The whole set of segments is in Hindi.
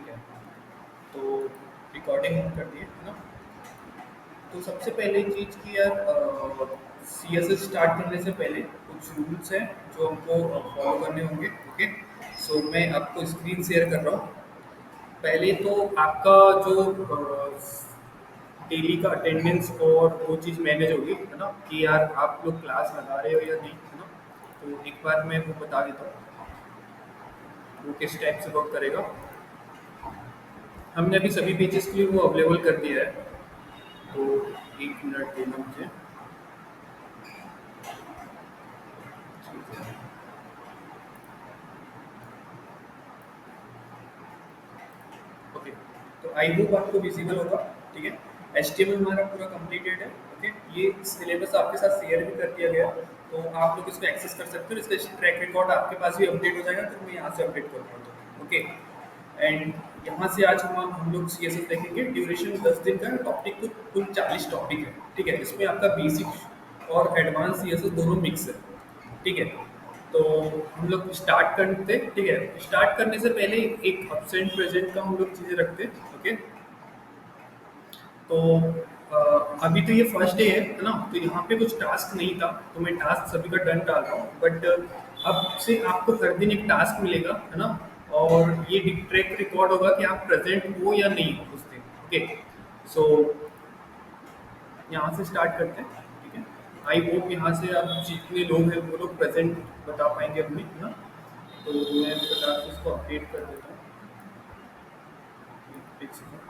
ठीक है। तो रिकॉर्डिंग ऑन कर दिए है ना। तो सबसे पहले चीज़ कि यार सी एस एस स्टार्ट करने से पहले कुछ रूल्स हैं जो हमको फॉलो करने होंगे। ओके, सो मैं आपको स्क्रीन शेयर कर रहा हूँ। पहले तो आपका जो डेली का अटेंडेंस और वो चीज़ मैनेज होगी है ना, कि यार आप लोग क्लास लगा रहे हो या नहीं, है ना। तो एक बार मैं वो बता देता हूँ वो किस टाइप से वर्क करेगा। हमने अभी सभी पेजेस के लिए वो अवेलेबल कर दिया है। तो एक मिनट देना मुझे। ठीक है। ओके, तो आई होप आपको विजिबल होगा। ठीक है, एच टी एम एल हमारा पूरा कंप्लीटेड है। ओके, ये सिलेबस आपके साथ शेयर भी कर दिया गया है, तो आप लोग इसको एक्सेस कर सकते हो। इसका ट्रैक रिकॉर्ड आपके पास भी अपडेट हो जाएगा, तो मैं यहाँ से अपडेट कर दूँगा। ओके, एंड यहाँ से आज हम लोग सी एस एस देखेंगे। ड्यूरेशन 10 दिन का है। टॉपिक कुल 40 टॉपिक है। ठीक है, इसमें आपका बेसिक और एडवांस सी एस एस दोनों मिक्स है। ठीक है, तो हम लोग स्टार्ट करते। ठीक है, स्टार्ट करने से पहले एक अब्सेंट प्रेजेंट का हम लोग चीज़ें रखते हैं। ओके, तो अभी तो ये फर्स्ट डे है ना, तो यहाँ पे कुछ टास्क नहीं था, तो मैं टास्क सभी का डन डाल रहा हूँ। बट अब से आपको हर दिन एक टास्क मिलेगा, है ना। और ये ट्रैक रिकॉर्ड होगा कि आप प्रेजेंट हो या नहीं हो उस दिन। ओके, सो यहाँ से स्टार्ट करते हैं। ठीक है, आई होप यहाँ से आप जितने लोग हैं वो लोग प्रेजेंट बता पाएंगे अपनी, है ना। तो मैं फटाक से इसको अपडेट कर देता हूँ। एक सेकंड।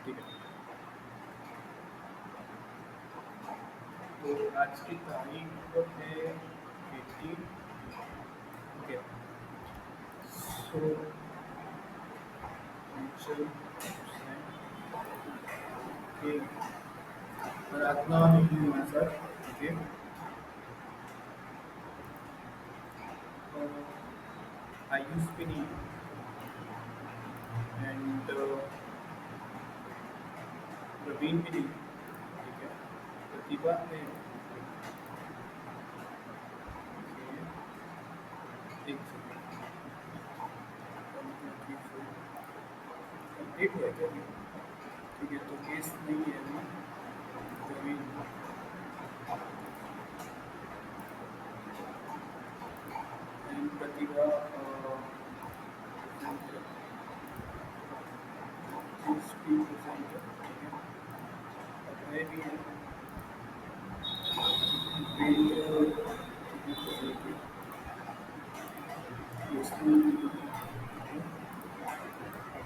ठीक है, तो आज की तारीख है 18। ओके, सो के आराधना नहीं हुआ सर। ओके, आयुष भी नहीं, एंड प्रवीण भी नहीं। ठीक है, प्रतिभा है। एक कंप्लीट हुआ क्या? ठीक है, तो केस नहीं है अभी। प्रवीण एंड प्रतिभा भी present है। ठीक है, अभय भी है।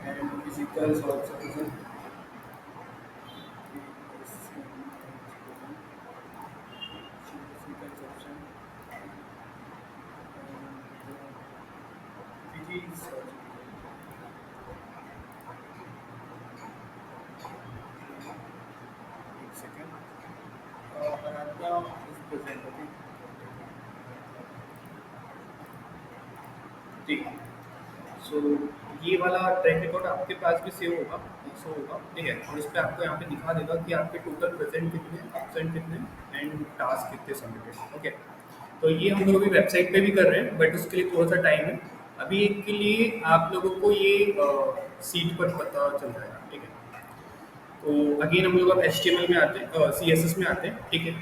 and physical is also present. Physical is option. And Fiji is also present. एक second. Aradhna is present. Okay. ठीक, सो ये वाला ट्रैक रिकॉर्ड आपके पास भी सेव होगा, शो होगा। ठीक है, और इस पे आपको यहाँ पे दिखा देगा कि आपके टोटल प्रेजेंट कितने, एब्सेंट कितने एंड टास्क कितने सबमिटेड। ओके, तो ये हम लोग अभी वेबसाइट पे भी कर रहे हैं, बट उसके लिए थोड़ा सा टाइम है। अभी के लिए आप लोगों को ये सीट पर पता चल जाएगा। ठीक है, तो अगेन हम लोग अब HTML में आते हैं, CSS में आते हैं। ठीक है,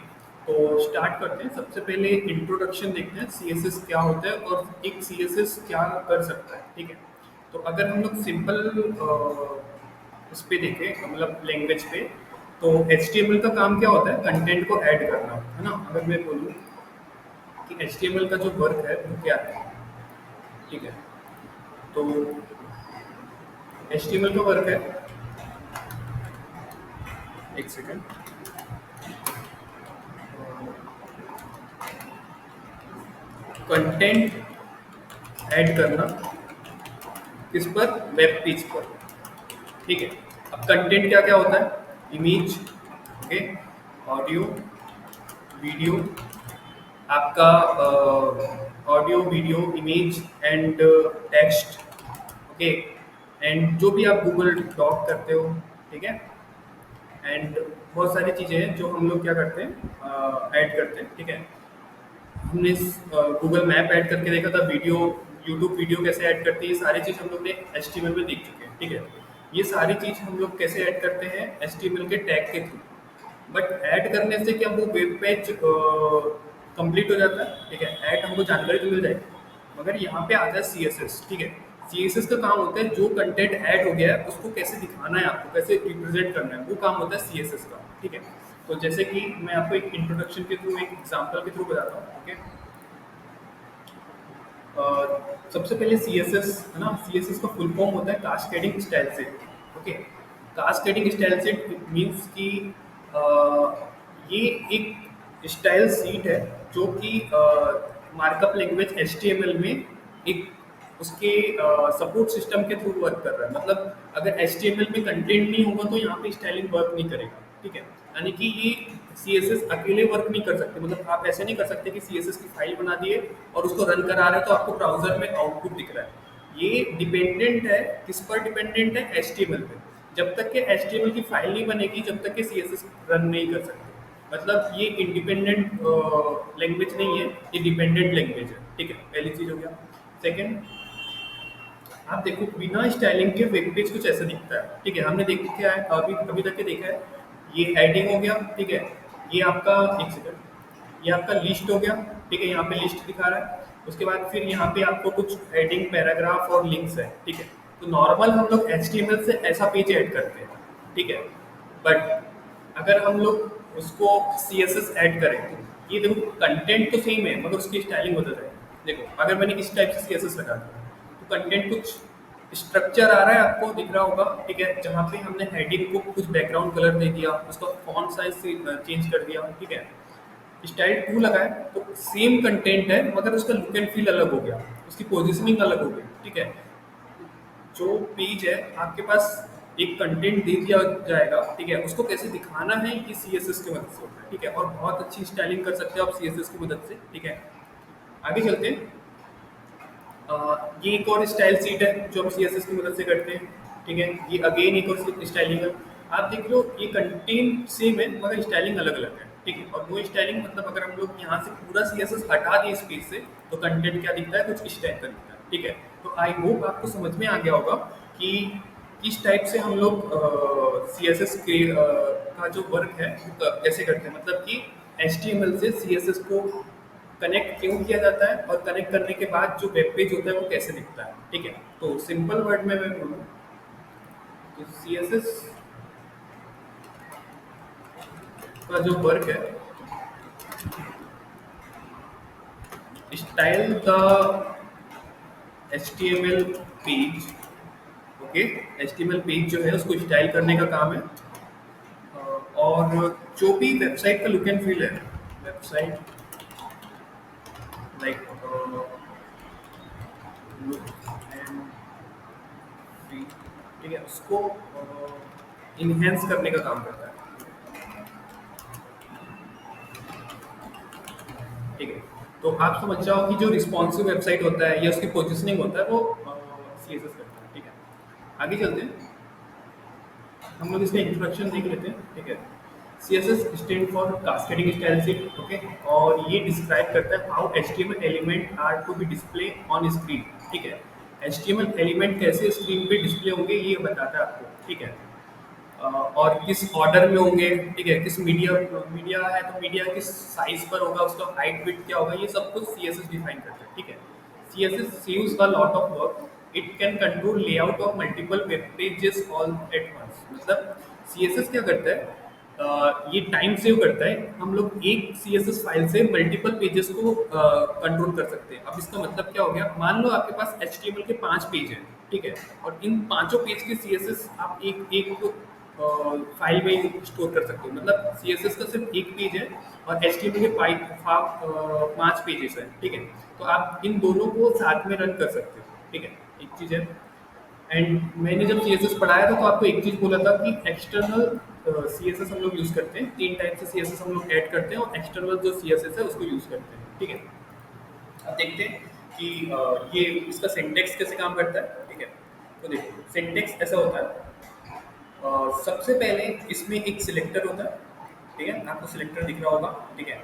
तो स्टार्ट करते हैं। सबसे पहले इंट्रोडक्शन देखते हैं CSS क्या होता है और एक CSS क्या कर सकता है। ठीक है, तो अगर हम लोग सिंपल उस पे देखें, मतलब लैंग्वेज पे, तो HTML का काम क्या होता है? कंटेंट को ऐड करना, है ना। अगर मैं बोलूँ कि HTML का जो वर्क है वो क्या है। ठीक है, तो HTML का वर्क है, एक सेकेंड, कंटेंट ऐड करना किस पर? वेब पेज पर। ठीक है, अब कंटेंट क्या क्या होता है? इमेज, ओके, ऑडियो, वीडियो, आपका audio, video, image and text. Okay, and जो भी आप गूगल डॉक करते हो। ठीक है, एंड बहुत सारी चीज़ें हैं जो हम लोग क्या करते हैं, ऐड करते हैं। ठीक है, हमने गूगल मैप ऐड करके देखा था, वीडियो यूट्यूब वीडियो कैसे ऐड करते हैं, ये सारी चीज़ हम लोग ने एचटीएमएल में देख चुके हैं, ठीक है। ये सारी चीज़ हम लोग कैसे ऐड करते हैं, एचटीएमएल के टैग के थ्रू। बट ऐड करने से क्या वो वेब पेज कंप्लीट हो जाता है, ठीक है, ऐड हमको जानकारी तो मिल जाएगी, मगर यहाँ पे आता है सीएसएस, ठीक है। सीएसएस का काम होता है जो कंटेंट ऐड हो गया है उसको कैसे दिखाना है, आपको कैसे रिप्रेजेंट करना है, वो काम होता है सीएसएस का, ठीक है। तो जैसे कि मैं आपको एक इंट्रोडक्शन के थ्रू, एक एग्जांपल के थ्रू बताता हूँ, ठीक है। सबसे पहले सीएसएस है ना, सीएसएस का फुल फॉर्म होता है cascading style set, okay. Cascading style set means कि अ, ये एक स्टाइल सीट है जो कि मार्कअप लैंग्वेज एचटीएमएल में एक उसके सपोर्ट सिस्टम के थ्रू वर्क कर रहा है। मतलब अगर एचटीएमएल में कंटेंट नहीं होगा तो यहाँ पे स्टाइलिंग वर्क नहीं करेगा, ठीक है। यानी कि ये सीएसएस अकेले वर्क नहीं कर सकते, मतलब आप ऐसे नहीं कर सकते कि सीएसएस की फाइल बना दिए और उसको रन करा रहे हैं तो आपको ब्राउजर में आउटपुट दिख रहा है। ये डिपेंडेंट है, किस पर डिपेंडेंट है, एचटीएमएल पे। जब तक कि एचटीएमएल की फाइल नहीं बनेगी जब तक कि सीएसएस रन नहीं कर सकते। मतलब ये इंडिपेंडेंट लैंग्वेज नहीं है, ये डिपेंडेंट लैंग्वेज है, ठीक है। पहली चीज हो गया। सेकंड, आप देखो बिना स्टाइलिंग के वेब पेज कुछ ऐसा दिखता है, ठीक है। हमने देखा है, अभी अभी तक के देखा है, ये हेडिंग हो गया, ठीक है। ये आपका, एक सेकंड, ये आपका लिस्ट हो गया, ठीक है, यहाँ पे लिस्ट दिखा रहा है। उसके बाद फिर यहाँ पे आपको कुछ हेडिंग, पैराग्राफ और लिंक्स है, ठीक है। तो नॉर्मल हम लोग एचटीएमएल से ऐसा पेज ऐड करते हैं, ठीक है। बट अगर हम लोग उसको सीएसएस ऐड करें तो ये देखो कंटेंट तो सेम है मगर उसकी स्टाइलिंग बदल जाएगी। देखो अगर मैंने इस टाइप से सीएसएस लगा दिया तो कंटेंट कुछ स्ट्रक्चर आ रहा है, आपको दिख रहा होगा, ठीक है। जहाँ पे हमने हेडिंग को कुछ बैकग्राउंड कलर दे दिया, उसका फॉन्ट साइज चेंज कर दिया, ठीक है। स्टाइल 2 लगाए तो सेम कंटेंट है मगर उसका लुक एंड फील अलग हो गया, उसकी पोजीशनिंग अलग हो गई, ठीक है। जो पेज है आपके पास, एक कंटेंट दे दिया जाएगा, ठीक है, उसको कैसे दिखाना है ये सीएसएस की मदद से होता है, ठीक है। और बहुत अच्छी स्टाइलिंग कर सकते हो आप सीएसएस की मदद से, ठीक है। आगे चलते हैं। ये एक और स्टाइल सीट है जो हम सीएसएस की मदद से करते हैं, ठीक है। ये अगेन एक और स्टाइलिंग है। आप देख लो ये कंटेंट सेम है मगर स्टाइलिंग अलग अलग है, ठीक है। और वो स्टाइलिंग मतलब अगर हम लोग यहाँ से पूरा सीएसएस हटा दें इस पेज से तो कंटेंट क्या दिखता है, कुछ इस टाइप का दिखता है, ठीक है। तो आई होप आपको समझ में आ गया होगा कि किस टाइप से हम लोग सीएसएस के का जो वर्क है वो कैसे करते हैं। मतलब कि एचटीएमएल से सीएसएस को कनेक्ट क्यों किया जाता है और कनेक्ट करने के बाद जो वेब पेज होता है वो कैसे दिखता है, ठीक है। तो सिंपल वर्ड में मैं बोलूँ तो सीएसएस का जो वर्क है, style the HTML page, okay. HTML page जो है उसको स्टाइल करने का काम है। और जो भी वेबसाइट का लुक एंड फील है, website like look and feel, ठीक है, उसको इन्हेंस करने का काम करता है, ठीक है। तो आप समझ जाओ कि जो रिस्पॉन्सिव वेबसाइट होता है या उसकी पोजिशनिंग होता है वो सीएसएस करता है, ठीक है। आगे चलते हैं, हम लोग इसका इंट्रोडक्शन देख लेते हैं, ठीक है। CSS stand for cascading style sheet, okay. और ये डिस्क्राइब करता है how HTML element are to be display on screen, ठीक है। HTML एलिमेंट कैसे स्क्रीन पे डिस्प्ले होंगे ये बताता है आपको, ठीक है। और किस ऑर्डर में होंगे, ठीक है, किस मीडिया मीडिया है तो मीडिया किस साइज पर होगा, उसका हाइट विड्थ क्या होगा, ये सब कुछ CSS डिफाइन करता है, ठीक है। CSS saves a lot of work. It can control layout of multiple web pages all at once. मतलब CSS क्या करता है, ये टाइम सेव करता है। हम लोग एक CSS फाइल से मल्टीपल पेजेस को कंट्रोल कर सकते हैं। अब इसका मतलब क्या हो गया, मान लो आपके पास HTML के 5 पेज हैं, ठीक है। और इन पांचों पेज के CSS आप एक एक फाइल में स्टोर कर सकते हो। मतलब CSS का सिर्फ एक पेज है और HTML के 5 पेजेस हैं, ठीक है। तो आप इन दोनों को साथ में रन कर सकते हो, ठीक है। एक चीज़ है। एंड मैंने जब CSS पढ़ाया था तो आपको एक चीज़ बोला था कि एक्सटर्नल CSS हम लोग यूज़ करते हैं। 3 टाइप से CSS हम लोग ऐड करते हैं और एक्सटर्नल जो CSS है उसको यूज़ करते हैं, ठीक है। अब देखते हैं कि ये इसका सिंटेक्स कैसे काम करता है, ठीक है। तो देखो सिंटेक्स ऐसा होता है, सबसे पहले इसमें एक सिलेक्टर होता है, ठीक है, आपको सिलेक्टर दिख रहा होगा, ठीक है।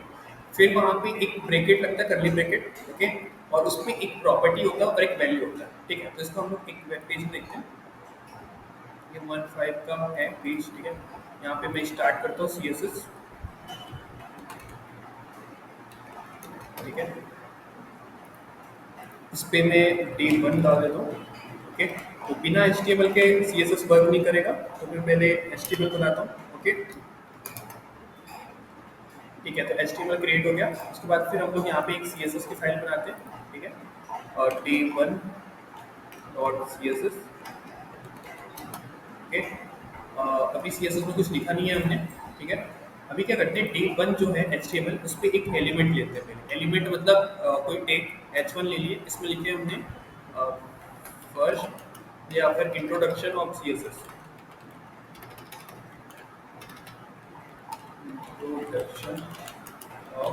फिर वहाँ पे एक ब्रैकेट लगता है, करली ब्रैकेट, ओके, और उसमें एक प्रॉपर्टी होता है और एक वैल्यू होता है, ठीक है। तो इसको हम लोग एक वेब पेज में देखते हैं। ये 15 का है पेज, ठीक है। यहाँ पे मैं स्टार्ट करता हूँ CSS, ठीक है। इस पे मैं D1 डाल देता हूँ, ओके। तो बिना HTML के CSS वर्क नहीं करेगा, तो मैं पहले HTML बनाता हूँ, ओके, ठीक है। तो HTML क्रिएट हो गया। उसके बाद फिर हम लोग यहाँ पे एक CSS की फाइल बनाते हैं, ठीक है। और D1 डॉट CSS, ओके। अभी CSS में कुछ लिखा नहीं है हमने, ठीक है। अभी क्या करते हैं, D1 जो है HTML, उस पर एक एलिमेंट लेते हैं पहले। एलिमेंट मतलब कोई टैग H1 ले लिए, इसमें लिखे हमने फर्स्ट या फिर introduction of CSS, introduction of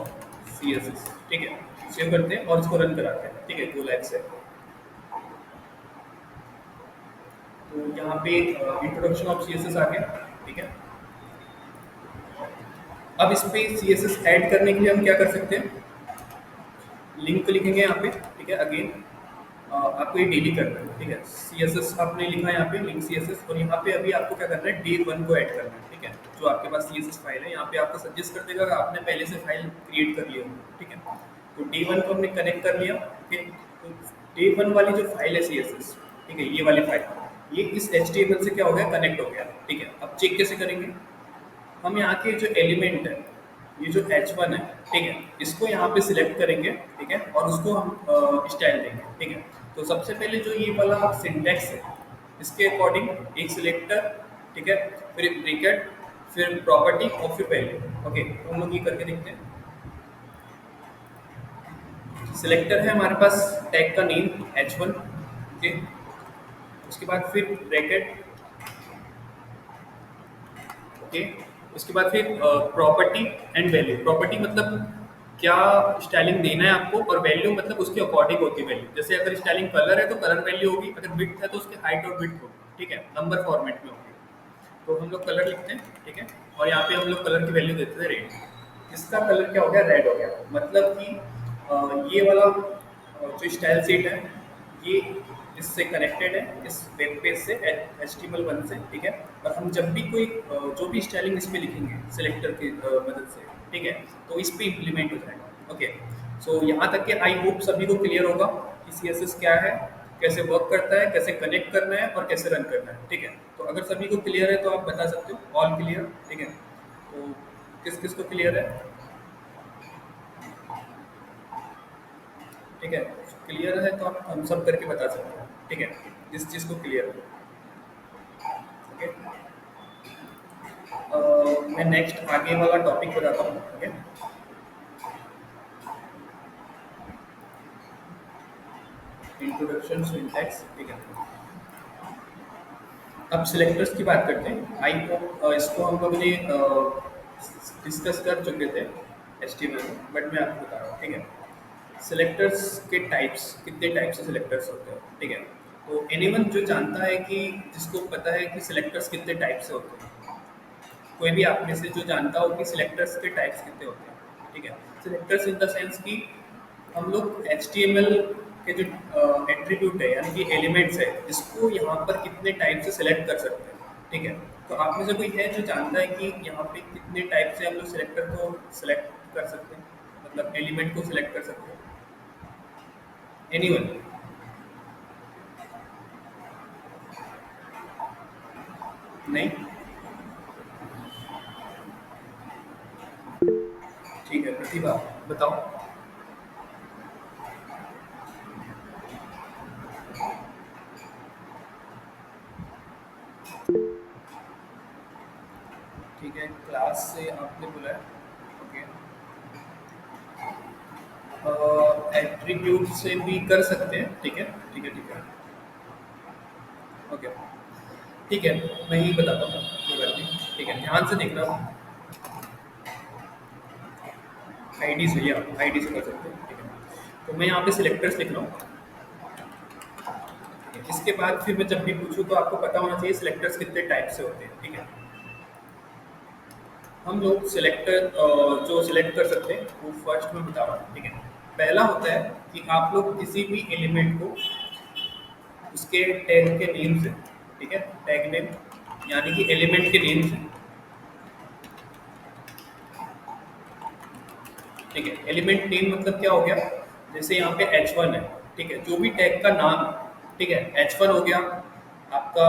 CSS, ठीक है। सेव करते हैं और इसको रन कराते हैं, ठीक है, 2 लाख से। तो यहाँ पे इंट्रोडक्शन ऑफ CSS आ गया, ठीक है। अब इस पे CSS ऐड करने के लिए हम क्या कर सकते हैं, लिंक को लिखेंगे यहाँ पे, ठीक है। अगेन आपको ये डेली करना है, ठीक है। CSS आपने लिखा है यहाँ पे, लिंक CSS, और यहाँ पे अभी आपको क्या करना है, D1 को ऐड करना है, ठीक है। जो आपके पास CSS फाइल है, यहाँ पे आपको सजेस्ट कर देगा कि आपने पहले से फाइल क्रिएट कर लिया हो, ठीक है। तो D1 को हमने कनेक्ट कर लिया, ठीक है। तो D1 वाली जो फाइल है CSS, ठीक है, ये वाली फाइल, ये इस HTML से क्या हो गया, कनेक्ट हो गया, ठीक है। अब चेक कैसे करेंगे, हम यहाँ के जो एलिमेंट है, ये जो H1 है, ठीक है, इसको यहाँ पे सिलेक्ट करेंगे, ठीक है, और उसको हम स्टाइल देंगे, ठीक है। तो सबसे पहले जो ये वाला सिंटैक्स है, इसके अकॉर्डिंग एक सिलेक्टर, ठीक है, फिर एक ब्रैकेट, फिर प्रॉपर्टी और फिर वैल्यू, ओके। तो हम लोग ये करके देखते हैं। सिलेक्टर है हमारे पास टैग का नेम H1, ओके। उसके बाद फिर ब्रैकेट, ओके। उसके बाद फिर प्रॉपर्टी एंड वैल्यू। प्रॉपर्टी मतलब क्या स्टाइलिंग देना है आपको, और वैल्यू मतलब उसके अकॉर्डिंग होती है वैल्यू। जैसे अगर स्टाइलिंग कलर है तो कलर वैल्यू होगी, अगर विड्थ है तो उसकी हाइट और विड्थ होगी, ठीक है, नंबर फॉर्मेट में होगी। तो हम लोग कलर लिखते हैं, ठीक है, और यहाँ पे हम लोग कलर की वैल्यू देते हैं रेड। इसका कलर क्या हो गया, रेड हो गया। मतलब कि ये वाला जो स्टाइल सेट है, ये इससे कनेक्टेड है, इस वेब पेज से, HTML1 से, ठीक है। और हम जब भी कोई जो भी स्टाइलिंग इस पे लिखेंगे सिलेक्टर की मदद से, ठीक है, तो इस पे इम्प्लीमेंट हो जाएगा, ओके। सो यहाँ तक कि आई होप सभी को क्लियर होगा कि CSS क्या है, कैसे वर्क करता है, कैसे कनेक्ट करना है और कैसे रन करना है, ठीक है। तो अगर सभी को क्लियर है तो आप बता सकते हो ऑल क्लियर, ठीक है। तो किस किस को क्लियर है, ठीक है। क्लियर है तो आप हम सब करके बता सकते हैं, ठीक है, जिस चीज़ को क्लियर है, ओके। मैं नेक्स्ट आगे वाला टॉपिक बताता हूँ, ओके। इंट्रोडक्शन सिंटैक्स, ठीक है। अब सिलेक्टर्स की बात करते हैं। आई होप इसको हम लोग ने डिस्कस कर चुके थे HTML में, बट मैं आपको बता रहा हूँ, ठीक है। सिलेक्टर्स के टाइप्स, कितने टाइप से सिलेक्टर्स होते हैं, ठीक है। तो एनीवन जो जानता है कि, जिसको पता है कि सिलेक्टर्स कितने टाइप से होते हैं, कोई भी आप में से जो जानता हो कि सिलेक्टर्स के टाइप्स कितने होते हैं, ठीक है। सिलेक्टर्स इन द सेंस कि हम लोग HTML के जो एट्रीब्यूट है, यानी कि एलिमेंट्स है, इसको यहाँ पर कितने टाइप से सिलेक्ट कर सकते हैं, ठीक है। तो आप में से कोई है जो जानता है कि यहाँ पे कितने टाइप से हम लोग सिलेक्टर को सिलेक्ट कर सकते हैं, मतलब एलिमेंट को सिलेक्ट कर सकते हैं, एनीवन? नहीं, ठीक है, प्रतिभा बताओ। ठीक है, क्लास से आपने बोला है, ओके। एट्रीब्यूट से भी कर सकते हैं, ठीक है, ठीक है, ठीक है, ओके, ठीक है। मैं यही बताता हूँ, कोई बात नहीं, ठीक है, ध्यान से देखना। आईडी से, या आईडी से कर सकते हैं, ठीक है। तो मैं यहाँ पे सिलेक्टर्स लिख रहा हूँ, ठीक है। इसके बाद फिर मैं जब भी पूछूँ तो आपको पता होना चाहिए सिलेक्टर्स कितने टाइप से होते हैं, ठीक है। हम लोग सिलेक्टर जो सिलेक्ट कर सकते हैं वो फर्स्ट में बता रहा हूँ, ठीक है। पहला होता है कि आप लोग किसी भी एलिमेंट को उसके टैग के नेम से, ठीक है, टैग नेम यानी कि एलिमेंट के नेम से, ठीक है। एलिमेंट नेम मतलब क्या हो गया, जैसे यहाँ पे H1 है, ठीक है, जो भी टैग का नाम है, ठीक है, H1 हो गया आपका,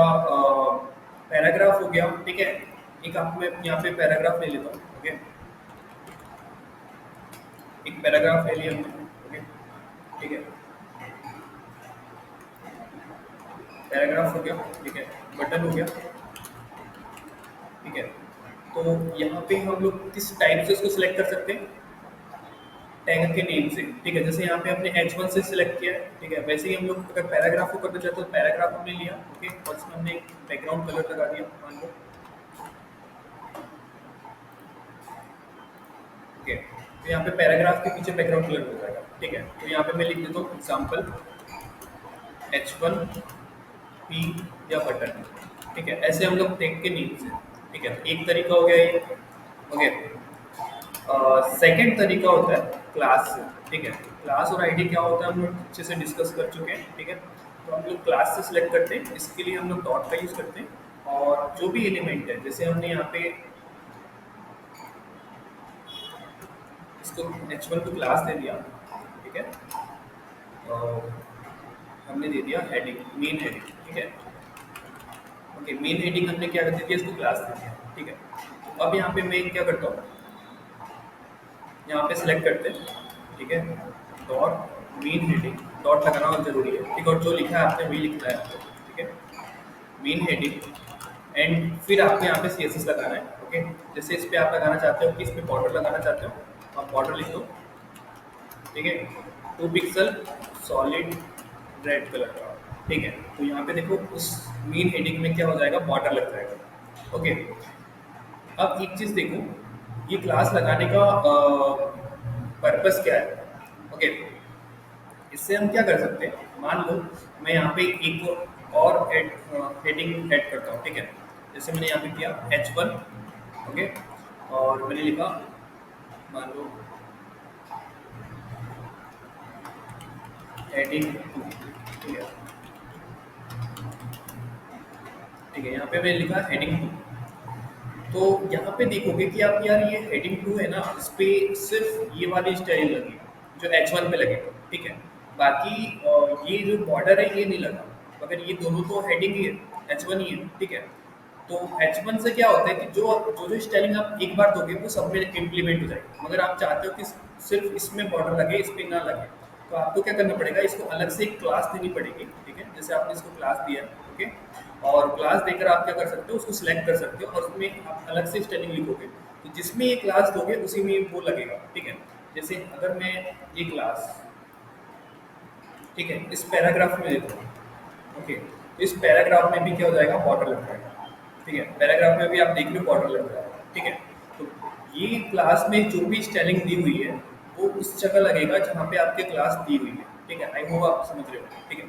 पैराग्राफ हो गया, ठीक है। एक आप मैं यहाँ पे पैराग्राफ ले लेता हूँ, ओके, एक पैराग्राफ ले लिया हमने, ओके, ठीक है, पैराग्राफ हो गया, ठीक है, बटन हो गया, ठीक है। तो यहाँ पे हम लोग किस टाइप से उसको सिलेक्ट कर सकते हैं, टैग के नेम से, ठीक है। जैसे यहाँ पे हमने H1 से सिलेक्ट किया है, ठीक है, वैसे ही हम लोग अगर पैराग्राफ को करना चाहते हो तो पैराग्राफ हमने लिया, ओके, और इसमें हमने एक बैकग्राउंड कलर लगा दिया मान लो, ओके। तो यहाँ पे पैराग्राफ के पीछे बैकग्राउंड कलर हो जाएगा, ठीक है। तो यहाँ पे मैं लिख देता हूँ एग्जाम्पल H1 P या बटन, ठीक है। ऐसे हम लोग टैग के नेम से, ठीक है, एक तरीका हो गया ये, ओके। सेकंड तरीका होता है क्लास से, ठीक है। क्लास और आईडी क्या होता है हम लोग अच्छे से डिस्कस कर चुके हैं, ठीक है। तो हम लोग क्लास से सिलेक्ट करते हैं, इसके लिए हम लोग डॉट का यूज़ करते हैं, और जो भी एलिमेंट है, जैसे हमने यहाँ पे इसको H1 को क्लास दे दिया, ठीक है, और हमने दे दिया हेडिंग, मेन हेडिंग, ठीक है, ओके। मेन हेडिंग हमने क्या कर दिया, इसको क्लास दे दिया, ठीक है। तो अब यहाँ पे मैं क्या करता हूँ, यहाँ पे सिलेक्ट करते हैं, ठीक है, डॉट मेन हेडिंग, डॉट लगाना बहुत जरूरी है, ठीक है, और जो लिखा है आपने वही लिखना है आपको, ठीक है, मेन हेडिंग, एंड फिर आपको यहाँ पे CSS लगाना है, ओके। जैसे इस पे आप लगाना चाहते हो कि इस पे बॉर्डर लगाना चाहते हो, आप बॉर्डर लिख दो, ठीक है, 2 पिक्सल सॉलिड रेड कलर का, ठीक है। तो यहाँ पे देखो उस मेन हेडिंग में क्या हो जाएगा, बॉर्डर लग जाएगा, ओके। अब एक चीज़ देखो, ये क्लास लगाने का पर्पस क्या है, ओके। इससे हम क्या कर सकते हैं, मान लो मैं यहाँ पे एक और हेडिंग ऐड करता हूँ, ठीक है। जैसे मैंने यहाँ पे किया H1, ओके, और मैंने लिखा मान लो हेडिंग 2, ठीक है, ठीक है, यहाँ पे मैंने लिखा हेडिंग 2। तो यहाँ पे देखोगे कि आप यार ये हेडिंग 2 है ना, इस पे सिर्फ ये वाली स्टाइल लगी जो H1 पे लगे, ठीक है। बाकी ये जो बॉर्डर है ये नहीं लगा, मगर ये दोनों तो हेडिंग ही है, H1 ही है, ठीक है। तो H1 से क्या होता है कि जो जो जो स्टाइलिंग आप एक बार दोगे वो सब में इम्प्लीमेंट हो जाएगी, मगर आप चाहते हो कि सिर्फ इसमें बॉर्डर लगे, इस पे ना लगे, तो आपको क्या करना पड़ेगा, इसको अलग से एक क्लास देनी पड़ेगी, ठीक है। जैसे आपने इसको क्लास दिया, ओके, और क्लास देकर आप क्या कर सकते हो, उसको सिलेक्ट कर सकते हो और उसमें आप अलग से स्टाइलिंग लिखोगे, तो जिसमें ये क्लास दोगे उसी में वो लगेगा, ठीक है। जैसे अगर मैं ये क्लास, ठीक है, इस पैराग्राफ में देता हूँ, ओके, तो इस पैराग्राफ में भी क्या हो जाएगा, बॉर्डर लग जाएगा, ठीक है। पैराग्राफ में भी आप देख लो बॉर्डर लग रहा है, ठीक है। तो ये क्लास में जो भी स्टाइलिंग दी हुई है वो उस जगह लगेगा जहाँ पे आपके क्लास दी हुई है, ठीक है। आई होप आप समझ रहे हो, ठीक है।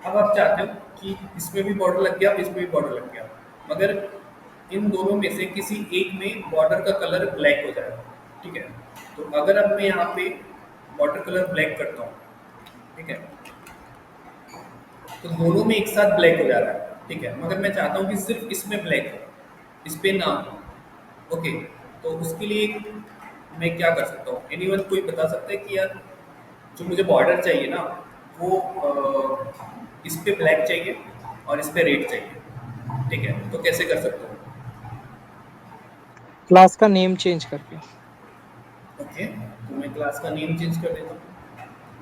अब आप चाहते हो कि इसमें भी बॉर्डर लग गया, इसमें भी बॉर्डर लग गया, मगर इन दोनों में से किसी एक में बॉर्डर का कलर ब्लैक हो जाएगा, ठीक है। तो अगर अब मैं यहाँ पे बॉर्डर कलर ब्लैक करता हूँ, ठीक है, तो दोनों में एक साथ ब्लैक हो जा रहा है, ठीक है, मगर मैं चाहता हूँ कि सिर्फ इसमें ब्लैक हो, इस पे ना हो, ओके। तो उसके लिए मैं क्या कर सकता हूँ, एनीवन कोई बता सकता है कि यार जो मुझे बॉर्डर चाहिए ना वो इस पे ब्लैक चाहिए और इस पे रेड चाहिए, ठीक है, तो कैसे कर सकते हो? क्लास का नेम चेंज करके। ओके, तो मैं क्लास का नेम चेंज कर देता हूँ,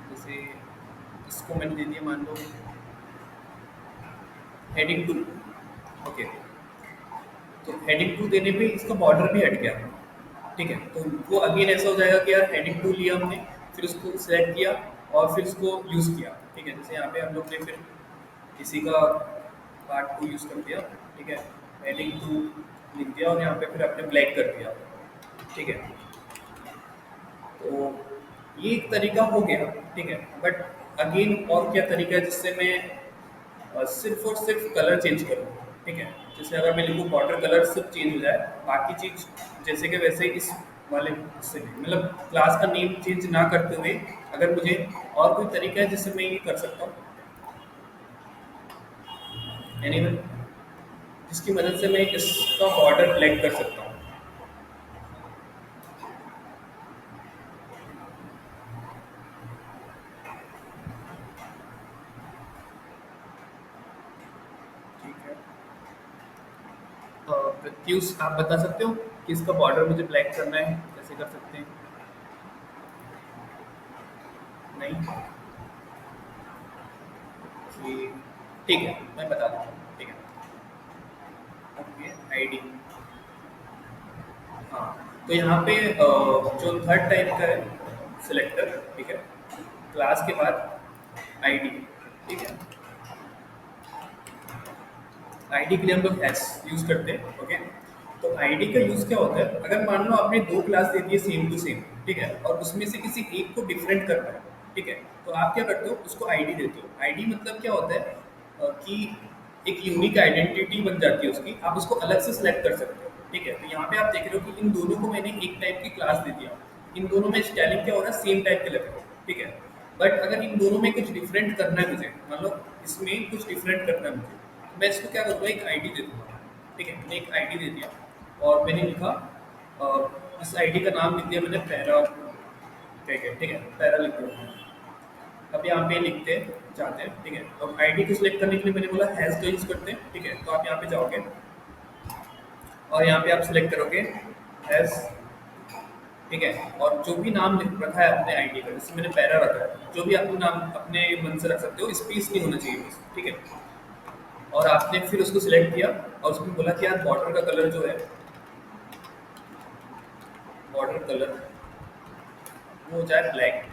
जैसे इसको मैंने दे दिया मान लो हेडिंग 2, ओके। तो हेडिंग 2 देने पे इसका बॉर्डर भी हट गया, ठीक है। तो वो अगेन ऐसा हो जाएगा कि यार हेडिंग 2 लिया हमने, फिर उसको सेलेक्ट किया और फिर उसको यूज़ किया, ठीक है। जैसे यहाँ पे हम लोग ने फिर इसी का पार्ट 2 यूज़ कर दिया, ठीक है, हेडिंग 2 लिख दिया और यहाँ पे फिर आपने ब्लैक कर दिया, ठीक है। तो ये एक तरीका हो गया, ठीक है। बट अगेन और क्या तरीका है जिससे मैं सिर्फ और सिर्फ कलर चेंज करूँ, ठीक है। जैसे अगर मैं लिखूँ बॉर्डर कलर सिर्फ चेंज हो जाए, बाकी चीज़ जैसे कि वैसे इस वाले इससे भी मतलब क्लास का नेम चेंज ना करते हुए अगर मुझे और कोई तरीका है जिससे मैं ये कर सकता हूँ, एनीवन, जिसकी मदद से मैं इसका बॉर्डर ब्लैक कर सकता हूँ। ठीक है, प्रत्युष आप बता सकते हो कि इसका बॉर्डर मुझे ब्लैक करना है, कैसे कर सकते हैं? नहीं, कि ठीक है, मैं बता देता हूँ, ठीक है। ओके, आईडी, हाँ, तो यहाँ पे जो थर्ड टाइप का है सिलेक्टर, ठीक है, क्लास के बाद आईडी, ठीक है, आईडी के लिए हम लोग एस यूज करते हैं, ओके। तो आईडी का यूज क्या होता है, अगर मान लो आपने दो क्लास दे दी है सेम टू सेम, ठीक है, और उसमें से किसी एक को डिफरेंट करना है, ठीक है, तो आप क्या करते हो, उसको आईडी देते हो। आईडी मतलब क्या होता है कि एक यूनिक आइडेंटिटी बन जाती है उसकी, आप उसको अलग से सिलेक्ट कर सकते हो, ठीक है। तो यहाँ पे आप देख रहे हो कि इन दोनों को मैंने एक टाइप की क्लास दे दिया, इन दोनों में स्टाइलिंग क्या हो रहा है, सेम टाइप के लग रहे हैं, ठीक है। बट अगर इन दोनों में कुछ डिफरेंट करना है मुझे, मतलब इसमें कुछ डिफरेंट करना है मुझे, तो मैं इसको क्या करूँगा, एक आईडी दे दूँगा, ठीक है। मैंने एक आईडी दे दिया और मैंने लिखा इस आईडी का नाम लिख दिया मैंने पैरा, ठीक है, ठीक है, पैरा लिख दिया। अब यहाँ पे लिखते जाते हैं, ठीक है। अब आईडी को सिलेक्ट करने के लिए मैंने बोला हैज़ का यूज़ करते हैं, ठीक है। तो आप यहाँ पे जाओगे और यहाँ पे आप सिलेक्ट करोगे हैज़, ठीक है, और जो भी नाम लिख रखा है अपने आईडी का, जैसे मैंने पैरा रखा है, जो भी अपने नाम अपने मन से रख सकते हो, स्पेस नहीं होना चाहिए बस, ठीक है। और आपने फिर उसको सिलेक्ट किया और उसमें बोला कि यार बॉर्डर का कलर जो है, बॉर्डर कलर वो हो जाए ब्लैक,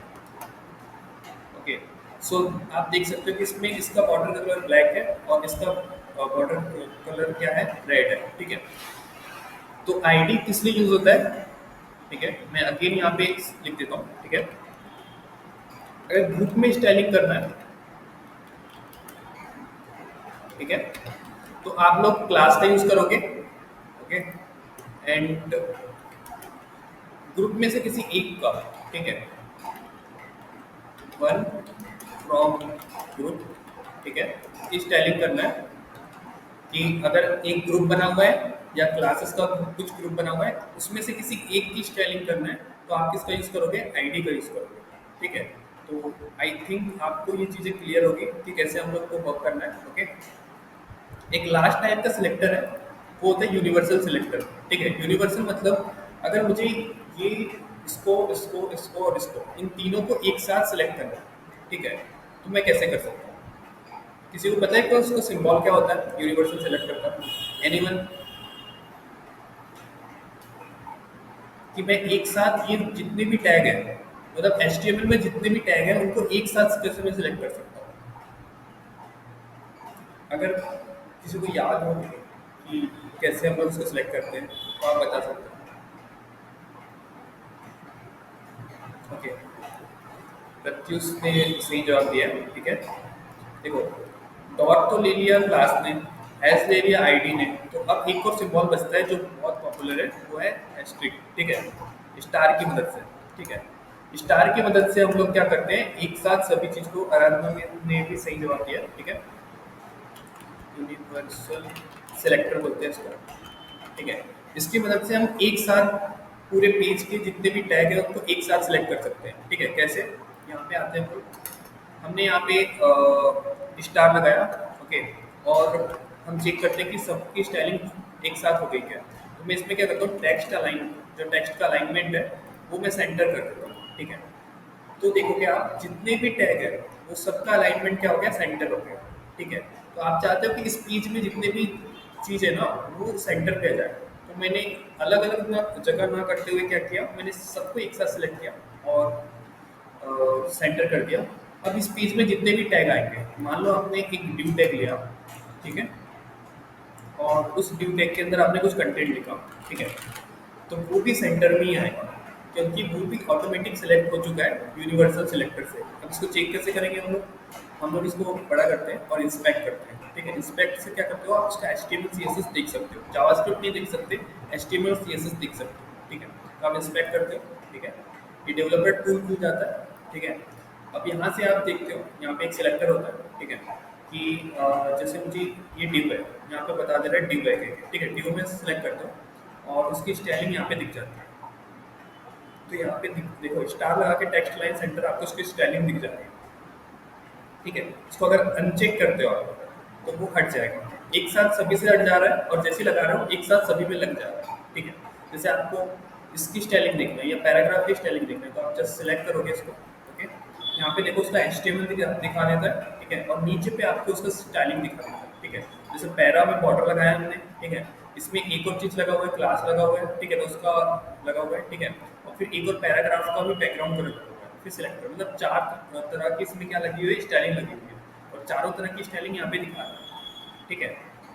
ओके। सो आप देख सकते हो कि इसमें इसका बॉर्डर का कलर ब्लैक है और इसका बॉर्डर कलर क्या है, रेड है, ठीक है। तो आईडी किस लिए यूज होता है, ठीक है, मैं अगेन यहाँ पे लिख देता हूँ, ठीक है। अगर ग्रुप में स्टाइलिंग करना है, ठीक है, तो आप लोग क्लास का यूज करोगे, ओके, एंड ग्रुप में से किसी एक का, ठीक है, वन फ्रॉम ग्रुप, ठीक है, स्टाइलिंग करना है कि अगर एक ग्रुप बना हुआ है या क्लासेस का कुछ ग्रुप बना हुआ है, उसमें से किसी एक की स्टाइलिंग करना है, तो आप किसका यूज़ करोगे, आईडी का यूज़ करोगे, ठीक है। तो आई थिंक आपको ये चीज़ें क्लियर होगी कि कैसे हम लोग को वर्क करना है, ओके। एक लास्ट टाइप का सिलेक्टर है, वो होता है यूनिवर्सल सिलेक्टर, ठीक है। यूनिवर्सल मतलब अगर मुझे ये इसको इसको इसको और इसको इन तीनों को एक साथ सिलेक्ट करना है, ठीक है, तो मैं कैसे कर सकता हूँ? किसी को पता है कि उसका सिंबल क्या होता है यूनिवर्सल सिलेक्टर का? एनीवन? कि मैं एक साथ ये जितने भी टैग हैं, मतलब HTML में जितने भी टैग हैं उनको एक साथ कैसे मैं सिलेक्ट कर सकता हूँ? अगर किसी को याद हो कि कैसे हम लोग उसको सिलेक्ट करते हैं तो आप बता सकते हैं, ओके। प्रत्युष ने सही जवाब दिया है, ठीक है। देखो, डॉट तो ले लिया क्लास ने, हैश ले लिया आईडी ने, तो अब एक और सिंबल बचता है जो बहुत पॉपुलर है, वो है एस्ट्रिक, ठीक है, स्टार की मदद से, ठीक है। स्टार की मदद से हम लोग क्या करते हैं, एक साथ सभी चीज़ को, आराधना ने भी सही जवाब दिया, ठीक है, यूनिवर्सल सिलेक्टर बोलते हैं इसको, ठीक है। इसकी मदद से हम एक साथ पूरे पेज के जितने भी टैग हैं उनको एक साथ सिलेक्ट कर सकते हैं, ठीक है। कैसे? यहाँ पे आते हैं हम लोग, हमने यहाँ पे स्टार लगाया, ओके, और हम चेक करते हैं कि सबकी स्टाइलिंग एक साथ हो गई क्या। तो मैं इसमें क्या करता हूँ, टेक्स्ट अलाइन, जो टेक्स्ट का अलाइनमेंट है वो मैं सेंटर कर देता हूँ, ठीक है। तो देखोगे आप जितने भी टैग है वो सबका अलाइनमेंट क्या हो गया, सेंटर हो गया, ठीक है। तो आप चाहते हो कि इस पेज में जितने भी चीज़ है ना वो सेंटर पे आ जाए, तो मैंने अलग अलग जगह ना करते हुए क्या किया, मैंने सबको एक साथ सेलेक्ट किया और सेंटर कर दिया। अब इस पेज में जितने भी टैग आएंगे, मान लो आपने एक ड्यू टैग लिया, ठीक है, और उस ड्यू टैग के अंदर आपने कुछ कंटेंट लिखा, ठीक है, तो वो भी सेंटर में ही आएगा क्योंकि वो भी ऑटोमेटिक सेलेक्ट हो चुका है यूनिवर्सल सिलेक्टर से। अब इसको चेक कैसे करेंगे हम लोग इसको बड़ा करते हैं और इंस्पेक्ट करते हैं, ठीक है, इंस्पेक्ट से क्या करते हो आप उसका HTML CSS देख सकते हो, जावास्क्रिप्ट नहीं देख सकते, HTML CSS देख सकते हो, ठीक है। तो आप इंस्पेक्ट करते हो, ठीक है, ये डेवलपर टूल खुल जाता है, ठीक है। अब यहाँ से आप देखते हो, यहाँ पे एक सिलेक्टर होता है, ठीक है, कि जैसे मुझे ये डिव है, यहाँ पे बता दे रहा है डिव है, ठीक है, डिव में सेलेक्ट करते हो और उसकी स्टाइलिंग यहाँ पे दिख जाती है। तो यहाँ पे देखो स्टार लगा के टेक्स्ट लाइन सेंटर आपको उसकी स्टाइलिंग दिख जाती है, ठीक है। इसको अगर अनचेक करते हो आप तो वो हट जाएगा, एक साथ सभी से हट जा रहा है और जैसे ही लगा रहा हो एक साथ सभी में लग जा रहा है, ठीक है। जैसे आपको इसकी स्टाइलिंग देखना है या पैराग्राफ की स्टाइलिंग देखना है तो आप जस्ट सिलेक्ट करोगे इसको, ओके। यहाँ पे देखो उसका HTML दिखा देता है, ठीक है, और नीचे पे आपको उसका स्टाइलिंग दिखा देता है, ठीक है। जैसे पैरा में बॉर्डर लगाया हमने, ठीक है, इसमें एक और चीज लगा हुआ है, क्लास लगा हुआ है, ठीक है, तो उसका लगा हुआ है, ठीक है, और फिर एक और पैराग्राफ का भी बैकग्राउंड कलर लगा हुआ है, फिर सिलेक्ट करो, मतलब चार तरह की इसमें क्या लगी हुई है, स्टाइलिंग लगी हुई है और चारों तरह की स्टाइलिंग यहाँ पे दिखा रहा है, ठीक है।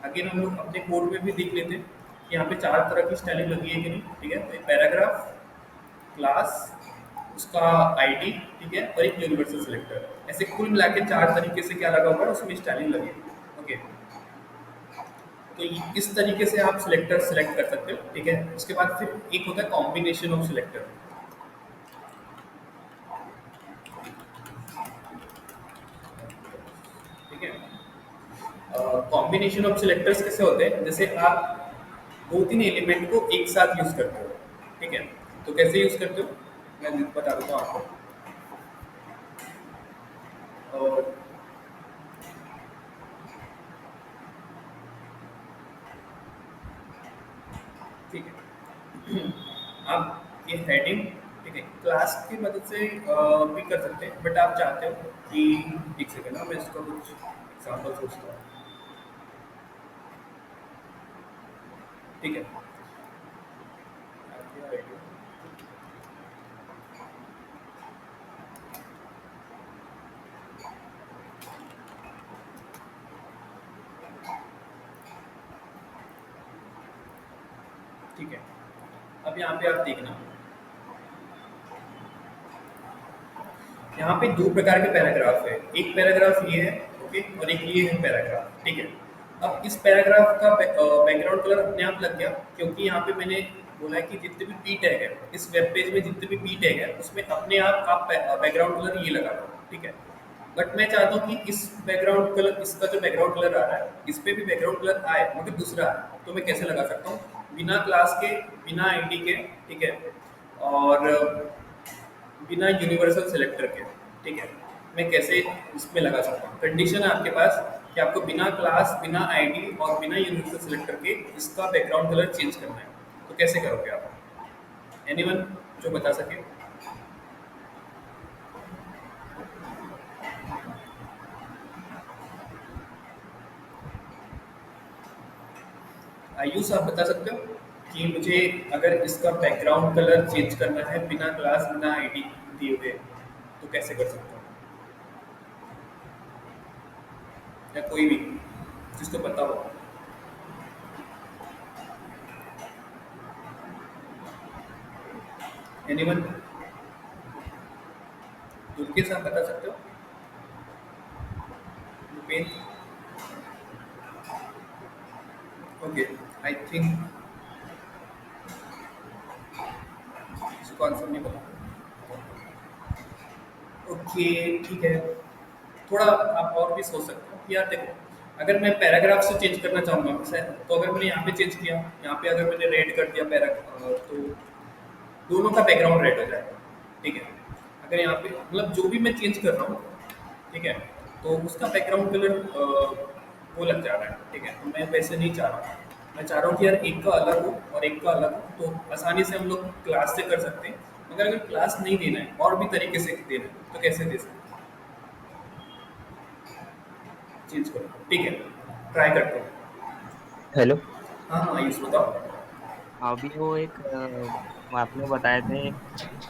अगेन हम लोग अपने कोड में भी देख लेते हैं कि यहाँ पे चार तरह की स्टाइलिंग लगी है कि नहीं, ठीक है। तो एक पैराग्राफ, क्लास, उसका आईडी, ठीक है, और एक यूनिवर्सल सिलेक्टर, ऐसे कुल मिला के चार तरीके से क्या लगा हुआ है उसमें स्टाइलिंग लगी है, ओके। तो इस तरीके से आप सिलेक्टर सिलेक्ट कर सकते हो, ठीक है। उसके बाद फिर एक होता है कॉम्बिनेशन ऑफ सिलेक्टर, ठीक है। कॉम्बिनेशन ऑफ सिलेक्टर्स कैसे होते हैं, जैसे आप दो तीन एलिमेंट को एक साथ यूज करते हो, ठीक है। तो कैसे यूज करते हो मैं बता देता हूँ आपको। और ठीक है, आप ये हेडिंग, ठीक है, क्लास की मदद से भी कर सकते हैं, बट आप चाहते हो कि एक सेकेंड ना मैं इसका कुछ एग्जाम्पल सोचता हूँ, ठीक है। ठीक है, अब यहाँ पे आप देखना, यहाँ पे दो प्रकार के पैराग्राफ है, एक पैराग्राफ ये है, ओके, और एक ये है पैराग्राफ, ठीक है। अब इस पैराग्राफ का बैकग्राउंड कलर अपने आप लग गया, क्योंकि यहाँ पे मैंने बोला है कि जितने भी पी टैग है इस वेब पेज में, जितने भी पी टैग है उसमें अपने आप बैकग्राउंड कलर ये लगा दो, ठीक है। बट मैं चाहता हूँ कि इस बैकग्राउंड कलर, इसका जो बैकग्राउंड कलर आ रहा है इस पे भी बैकग्राउंड कलर आए मगर दूसरा आए, तो मैं कैसे लगा सकता हूँ, बिना क्लास के, बिना आईडी के, ठीक है, और बिना यूनिवर्सल सिलेक्टर के, ठीक है। मैं कैसे इसमें लगा सकता हूँ, कंडीशन है आपके पास कि आपको बिना क्लास, बिना आईडी और बिना यूनिवर्सल सिलेक्टर के इसका बैकग्राउंड कलर चेंज करना है, तो कैसे करोगे आप, एनीवन जो बता सके। आयुष आप बता सकते हो कि मुझे अगर इसका बैकग्राउंड कलर चेंज करना है बिना क्लास, बिना आईडी दिए हुए, तो कैसे कर सकता हूँ, या कोई भी जिसको पता हो। एनीवन, दुर्गेश आप बता सकते हो, भूपेन, ओके, आई थिंक इसको आंसर नहीं पता, ओके, ठीक है। थोड़ा आप और भी सोच सकते हो कि यार देखो, अगर मैं पैराग्राफ से चेंज करना चाहूँगा तो अगर मैंने यहाँ पे चेंज किया, यहाँ पे अगर मैंने रेड कर दिया तो दोनों का बैकग्राउंड रेड हो जाएगा, ठीक है। अगर यहाँ पे मतलब जो भी मैं चेंज कर रहा हूँ, ठीक है, तो उसका बैकग्राउंड कलर वो लग जा रहा है, ठीक है। तो मैं वैसे नहीं चाह रहा, मैं चाह रहा हूँ कि यार एक का अलग हो और एक का अलग हो, तो आसानी से हम लोग क्लास से कर सकते हैं, मगर अगर क्लास नहीं देना है और भी तरीके से देना है तो कैसे दे सकते हैं, चेंज करो, ठीक है, ट्राई करते हैं। हेलो। हाँ हाँ आयुष बताओ। अभी वो एक आपने बताए थे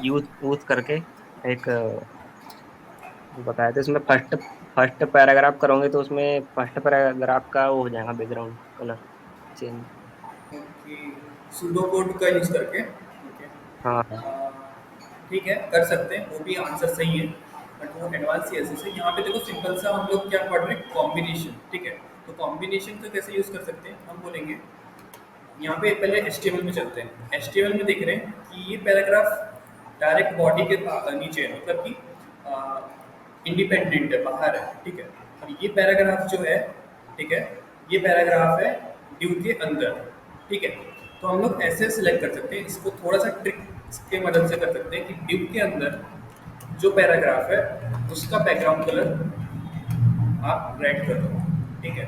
यूथ यूथ करके एक बताए थे, उसमें फर्स्ट फर्स्ट पैराग्राफ करोगे तो उसमें फर्स्ट पैराग्राफ का वो हो जाएगा background colour change. Okay, pseudo code का यूज़ करके, ओके, हाँ हाँ। ठीक है, कर सकते हैं, वो भी आंसर सही है। बट वो एडवांस सीएसएस है। यहाँ पे देखो सिंपल सा हम लोग क्या पढ़ रहे हैं, कॉम्बिनेशन, ठीक है। तो कॉम्बिनेशन को कैसे यूज़ कर सकते हैं, हम बोलेंगे यहाँ पे पहले HTML में चलते हैं। HTML में देख रहे हैं कि ये पैराग्राफ डायरेक्ट बॉडी के नीचे है, मतलब कि इंडिपेंडेंट है, बाहर है, ठीक है। और ये पैराग्राफ जो है, ठीक है, ये पैराग्राफ है ड्यू के अंदर, ठीक है। तो हम लोग ऐसे सिलेक्ट कर सकते हैं, इसको थोड़ा सा ट्रिक की मदद से कर सकते हैं कि ड्यू के अंदर जो पैराग्राफ है उसका बैकग्राउंड कलर आप रेड कर दो, ठीक है।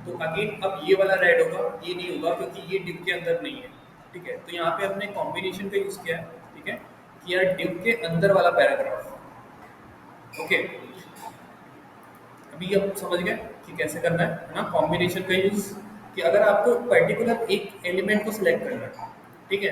तो अगेन अब ये वाला रेड होगा, ये नहीं होगा क्योंकि ये डिव के अंदर नहीं है, ठीक है। तो यहाँ पे हमने कॉम्बिनेशन का यूज़ किया है, ठीक है, कि यार डिव के अंदर वाला पैराग्राफ, ओके। अभी अब समझ गए कि कैसे करना है ना, कॉम्बिनेशन का यूज़, कि अगर आपको पर्टिकुलर एक एलिमेंट को सिलेक्ट करना है, ठीक है,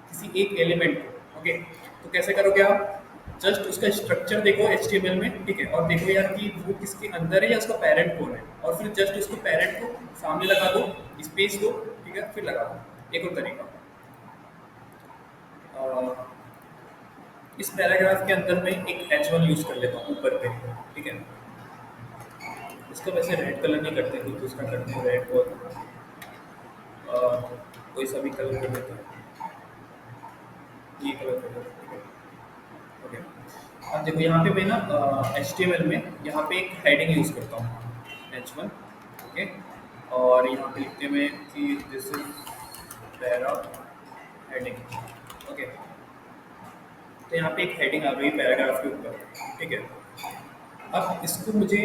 किसी एक एलिमेंट को, ओके, तो कैसे करोगे आप, जस्ट उसका स्ट्रक्चर देखो HTML में, ठीक है, और देखो यार कि वो किसके अंदर है या उसका पेरेंट कौन है, और फिर जस्ट उसको पेरेंट को सामने लगा दो, स्पेस दो, ठीक है, फिर लगा दो। एक और तरीका, अ, इस पैराग्राफ के अंदर मैं एक H1 यूज कर लेता हूँ ऊपर पे, ठीक है। इसका वैसे रेड कलर नहीं करते, तो दूसरा करते हैं रेड को, कोई सा भी कलर कर देते हैं, ये कलर कर देते हैं, ठीक है, ओके। अब देखो यहाँ पे मैं ना HTML में यहाँ पे एक हेडिंग यूज़ करता हूँ, H1, ओके। और यहाँ पे लिखते हैं मैं कि this is para heading, okay. तो यहाँ पे एक हेडिंग आ गई पैराग्राफ के ऊपर, ठीक है। अब इसको मुझे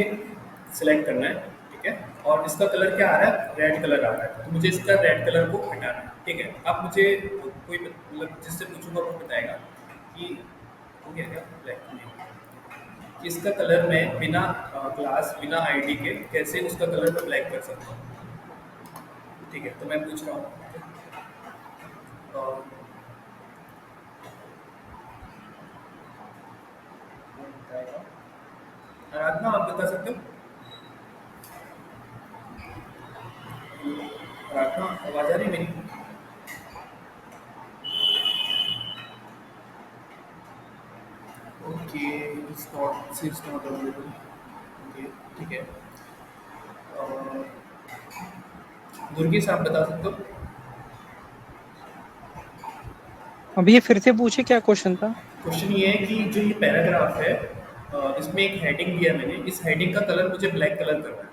सिलेक्ट करना है, ठीक है, और इसका कलर क्या आ रहा है, रेड कलर आ रहा है, तो मुझे इसका रेड कलर को हटाना है, ठीक है। अब मुझे कोई मतलब जिससे पूछूंगा वो बताएगा कि हो गया क्या ब्लैक में, कि इसका कलर मैं बिना क्लास बिना आईडी के कैसे उसका कलर मैं ब्लैक कर सकता हूँ, ठीक है। तो मैं पूछ रहा हूँ, आराधना आप बता सकते हो, आराधना आवाज़ आ रही है मेरी, okay, is not available, okay, ठीक है। और दुर्गी से आप बता सकते हो, अब ये फिर से पूछे, क्या क्वेश्चन था? क्वेश्चन ये है कि जो ये पैराग्राफ है, इसमें एक हेडिंग दिया मैंने, इस हेडिंग का कलर मुझे ब्लैक कलर करना है,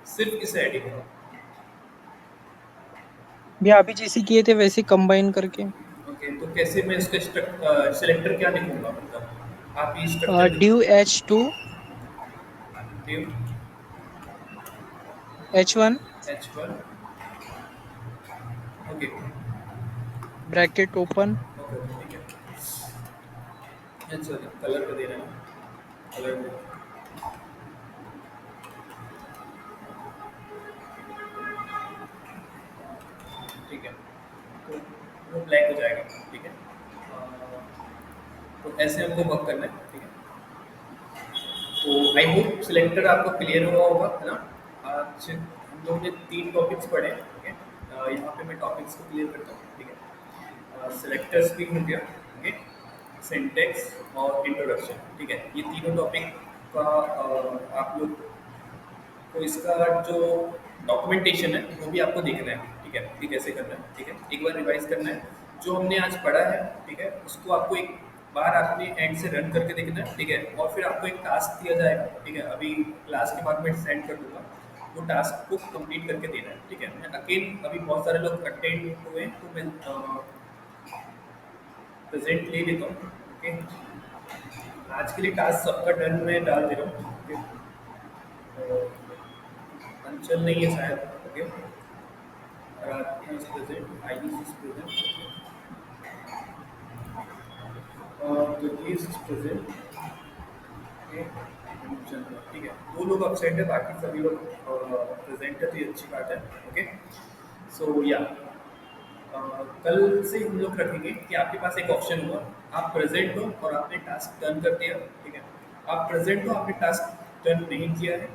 सिर्फ इस हेडिंग का, भैया अभी जैसे किए थे वैसे कंबाइन करके। ओके। तो कैसे मैं इसका सिलेक्टर क्या लिखूंगा, मतलब आप ये structure due H2 div H1 H1, okay, bracket open okay, ठीक है। सॉरी, कलर का दे रहा है, कलर, ठीक है, तो वो ब्लैक हो जाएगा, ठीक है। तो ऐसे हमको वर्क करना है, ठीक है। तो आई होप सिलेक्टर आपको क्लियर हुआ होगा, है ना। आज हम लोगों ने 3 टॉपिक्स पढ़े, ठीक है। यहाँ पे मैं टॉपिक्स को क्लियर करता हूँ, ठीक है। सिलेक्टर्स भी हो गया, ओके, सिंटेक्स और इंट्रोडक्शन, ठीक है। ये तीनों टॉपिक का आप लोग को इसका जो डॉक्यूमेंटेशन है वो भी आपको देखना है, ठीक है, कि कैसे करना है, ठीक है। एक बार रिवाइज करना है जो हमने आज पढ़ा है, ठीक है, उसको आपको एक बार अपने एंड से रन करके देखना है, ठीक है। और फिर आपको एक टास्क दिया जाएगा, ठीक है, अभी क्लास के बाद मैं सेंड कर दूंगा, वो टास्क को कंप्लीट करके देना है, ठीक है। मैं अगेन अभी बहुत सारे लोग अटेंड हुए हैं, तो मैं प्रेजेंट ले लेता हूँ, ओके। आज के लिए टास्क सबका डन मैं डाल दे रहा हूँ, ओके। अंचल नहीं है शायद, okay. Aradhana is present, Ayush is present, Durgesh is present, okay. अंचल, ठीक है, 2 लोग अपसेंट है, बाकी सभी लोग प्रेजेंट है, तो ये अच्छी बात है, ओके। सो या कल से हम लोग रखेंगे कि आपके पास एक ऑप्शन होगा, आप प्रेजेंट हो और आपने टास्क डन कर दिया, ठीक है। आप प्रेजेंट हो, आपने टास्क डन नहीं किया है,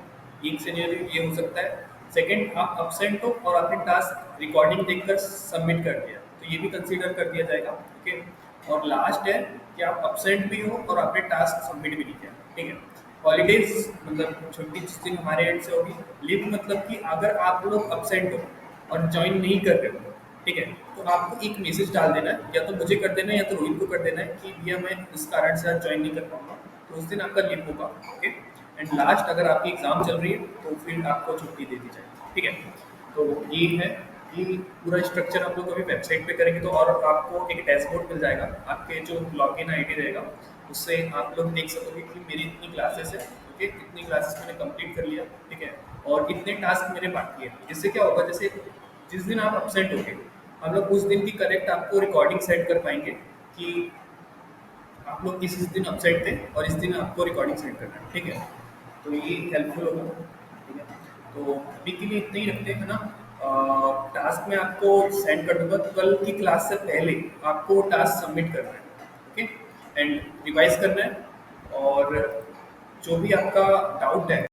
एक सिनेरियो ये हो सकता है। सेकंड, आप अपसेंट हो और आपने टास्क रिकॉर्डिंग देखकर सबमिट कर दिया, तो ये भी कंसीडर कर दिया जाएगा, ओके। और लास्ट है कि आप अपसेंट भी हो और आपने टास्क सबमिट भी नहीं किया, ठीक है। हॉलीडेज मतलब छुट्टी जिस दिन हमारे एंड से होगी। लीव मतलब कि अगर आप लोग अपसेंट हो और ज्वाइन नहीं कर रहे हो, ठीक है, तो आपको एक मैसेज डाल देना है, या तो मुझे कर देना है या तो रोहित को कर देना है कि भैया मैं इस कारण से आज ज्वाइन नहीं कर पाऊंगा, तो उस दिन आपका लीव होगा, ओके। एंड लास्ट अगर आपकी एग्जाम चल रही है तो फिर आपको छुट्टी दे दी जाएगी, ठीक है। तो ये है कि पूरा स्ट्रक्चर आप लोग अभी वेबसाइट पे करेंगे तो, और आपको एक डैशबोर्ड मिल जाएगा, आपके जो लॉगिन आईडी रहेगा उससे आप लोग देख सकोगे कि मेरी इतनी क्लासेस है, ओके, इतनी क्लासेस मैंने कंप्लीट कर लिया, ठीक है, और इतने टास्क मेरे बाकी है। इससे क्या होगा, जैसे जिस दिन आप अपसेंट होगे हम लोग उस दिन की करेक्ट आपको रिकॉर्डिंग सेट कर पाएंगे कि आप लोग इस दिन अपसेट थे और इस दिन आपको रिकॉर्डिंग सेंड करना है, ठीक है। तो ये हेल्पफुल होगा, ठीक है। तो अभी के लिए इतना ही रखते हैं ना। टास्क में आपको सेंड कर दूंगा, तो कल की क्लास से पहले आपको टास्क सबमिट करना है, ओके, एंड रिवाइज करना है, और जो भी आपका डाउट है